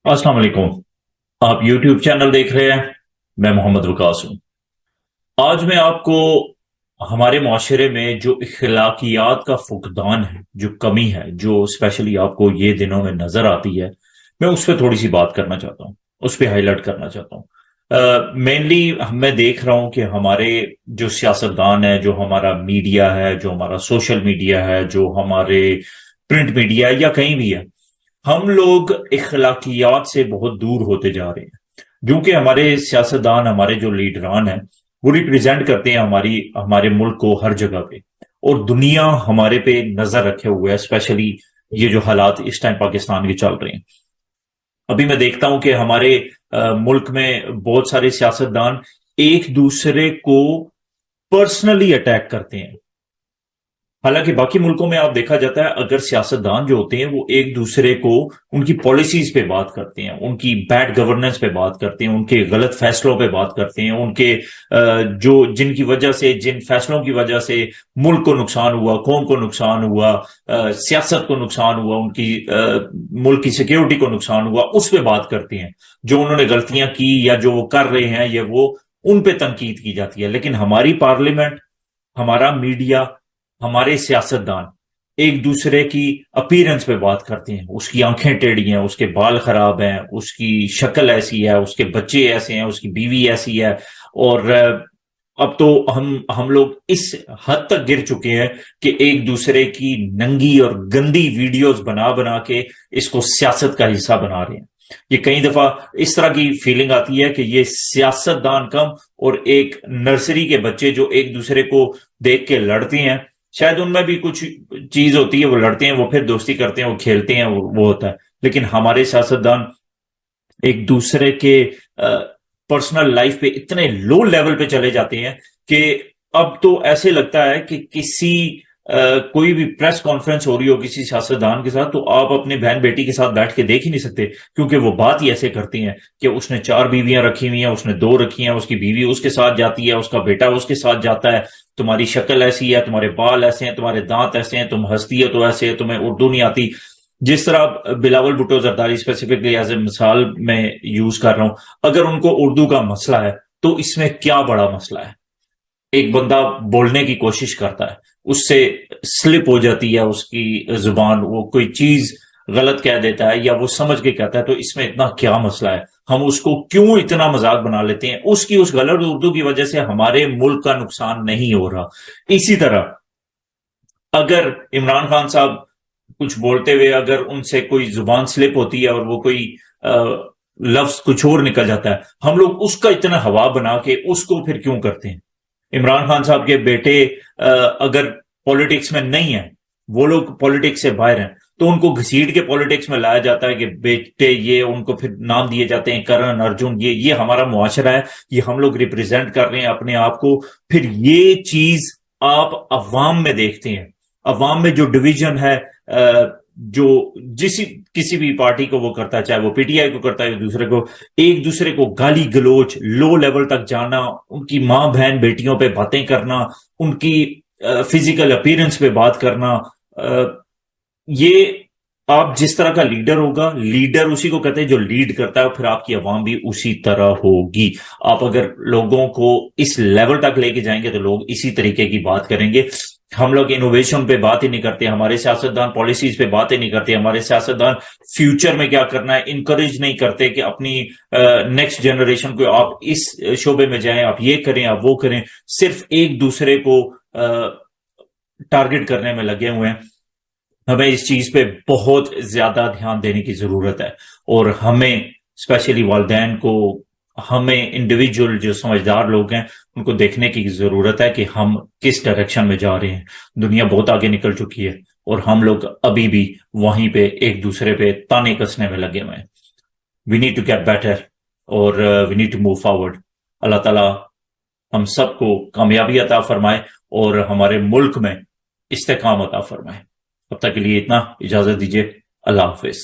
अस्सलाम वालेकुम। आप YouTube चैनल देख रहे हैं। मैं मोहम्मद वकास हूं। आज मैं आपको हमारे माशरे में जो इखलाकियात का फुकदान है, जो कमी है, जो स्पेशली आपको ये दिनों में नजर आती है, मैं उस पर थोड़ी सी बात करना चाहता हूँ, उस पर हाईलाइट करना चाहता हूँ। मेनली मैं देख रहा हूँ कि हमारे जो सियासतदान है, जो हमारा मीडिया है, जो हमारा सोशल मीडिया है, जो हमारे प्रिंट मीडिया है या कहीं भी है, हम लोग इखलाकियात से बहुत दूर होते जा रहे हैं। क्योंकि हमारे सियासतदान, हमारे जो लीडरान हैं, वो रिप्रेजेंट करते हैं हमारे मुल्क को हर जगह पे, और दुनिया हमारे पे नजर रखे हुए है। स्पेशली ये जो हालात इस टाइम पाकिस्तान के चल रहे हैं, अभी मैं देखता हूं कि हमारे मुल्क में बहुत सारे सियासतदान एक दूसरे को पर्सनली अटैक करते हैं। हालांकि बाकी मुल्कों में आप देखा जाता है, अगर सियासतदान जो होते हैं वो एक दूसरे को उनकी पॉलिसीज पे बात करते हैं, उनकी बैड गवर्नेंस पे बात करते हैं, उनके गलत फैसलों पे बात करते हैं, उनके जो जिनकी वजह से, जिन फैसलों की वजह से मुल्क को नुकसान हुआ, कौम को नुकसान हुआ, सियासत को नुकसान हुआ, उनकी मुल्क की सिक्योरिटी को नुकसान हुआ, उस पर बात करते हैं। जो उन्होंने गलतियां की या जो वो कर रहे हैं, या वो उन पे तनकीद की जाती है। लेकिन हमारी पार्लियामेंट, हमारा मीडिया, हमारे सियासतदान एक दूसरे की अपीयरेंस पे बात करते हैं। उसकी आंखें टेढ़ी हैं, उसके बाल खराब हैं, उसकी शक्ल ऐसी है, उसके बच्चे ऐसे हैं, उसकी बीवी ऐसी है। और अब तो हम लोग इस हद तक गिर चुके हैं कि एक दूसरे की नंगी और गंदी वीडियोस बना बना के इसको सियासत का हिस्सा बना रहे हैं। ये कई दफा इस तरह की फीलिंग आती है कि ये सियासतदान कम और एक नर्सरी के बच्चे जो एक दूसरे को देख के लड़ते हैं, शायद उनमें भी कुछ चीज होती है, वो लड़ते हैं, वो फिर दोस्ती करते हैं, वो खेलते हैं, वो होता है। लेकिन हमारे सियासतदान एक दूसरे के पर्सनल लाइफ पे इतने लो लेवल पे चले जाते हैं कि अब तो ऐसे लगता है कि कोई भी प्रेस कॉन्फ्रेंस हो रही हो किसी सियासतदान के साथ, तो आप अपने बहन बेटी के साथ बैठ के देख ही नहीं सकते, क्योंकि वो बात ही ऐसे करती हैं कि उसने 4 बीवियां रखी हुई हैं, उसने 2 रखी हैं, उसकी बीवी उसके साथ जाती है, उसका बेटा उसके साथ जाता है, तुम्हारी शक्ल ऐसी है, तुम्हारे बाल ऐसे हैं, तुम्हारे दांत ऐसे हैं, तुम हंसती है तो ऐसे है, तुम्हें उर्दू नहीं आती। जिस तरह Bilawal Bhutto Zardari specifically as a मिसाल में यूज कर रहा हूं, अगर उनको उर्दू का मसला है तो इसमें क्या बड़ा मसला है? एक बंदा बोलने की कोशिश करता है, उससे स्लिप हो जाती है उसकी जुबान, वो कोई चीज गलत कह देता है या वो समझ के कहता है, तो इसमें इतना क्या मसला है? हम उसको क्यों इतना मजाक बना लेते हैं? उसकी उस गलत उर्दू की वजह से हमारे मुल्क का नुकसान नहीं हो रहा। इसी तरह अगर इमरान खान साहब कुछ बोलते हुए अगर उनसे कोई जुबान स्लिप होती है और वो कोई लफ्ज कुछ और निकल जाता है, हम लोग उसका इतना हवा बना के उसको फिर क्यों करते हैं? इमरान खान साहब के बेटे अगर पॉलिटिक्स में नहीं है, वो लोग पॉलिटिक्स से बाहर हैं, तो उनको घसीट के पॉलिटिक्स में लाया जाता है कि बेटे ये, उनको फिर नाम दिए जाते हैं करण, अर्जुन। ये हमारा मुआशरा है, ये हम लोग रिप्रेजेंट कर रहे हैं अपने आप को। फिर ये चीज आप अवाम में देखते हैं, अवाम में जो डिवीजन है, जो किसी भी पार्टी को वो करता है, चाहे वो पीटीआई को करता है, एक दूसरे को गाली गलोच, लो लेवल तक जाना, उनकी मां बहन बेटियों पे बातें करना, उनकी फिजिकल अपीयरेंस पे बात करना। ये आप जिस तरह का लीडर होगा, लीडर उसी को कहते हैं जो लीड करता है, फिर आपकी आवाम भी उसी तरह होगी। आप अगर लोगों को इस लेवल तक लेके जाएंगे तो लोग इसी तरीके की बात करेंगे। हम लोग इनोवेशन पे बात ही नहीं करते, हमारे सियासतदान पॉलिसीज पे बात ही नहीं करते, हमारे सियासतदान फ्यूचर में क्या करना है इनकरेज नहीं करते कि अपनी नेक्स्ट जनरेशन को आप इस शोबे में जाएं, आप ये करें, आप वो करें। सिर्फ एक दूसरे को टारगेट करने में लगे हुए हैं। हमें इस चीज पे बहुत ज्यादा ध्यान देने की जरूरत है, और हमें स्पेशली वालिदैन को, हमें इंडिविजुअल जो समझदार लोग हैं उनको देखने की जरूरत है कि हम किस डायरेक्शन में जा रहे हैं। दुनिया बहुत आगे निकल चुकी है और हम लोग अभी भी वहीं पे एक दूसरे पे ताने कसने में लगे हुए हैं। We need to get better और we need to move forward. Allah ताला हम सबको कामयाबी अता फरमाए और हमारे मुल्क में इस्तेकाम अता फरमाए। अब तक के लिए इतना, इजाजत दीजिए। अल्लाह हाफिज।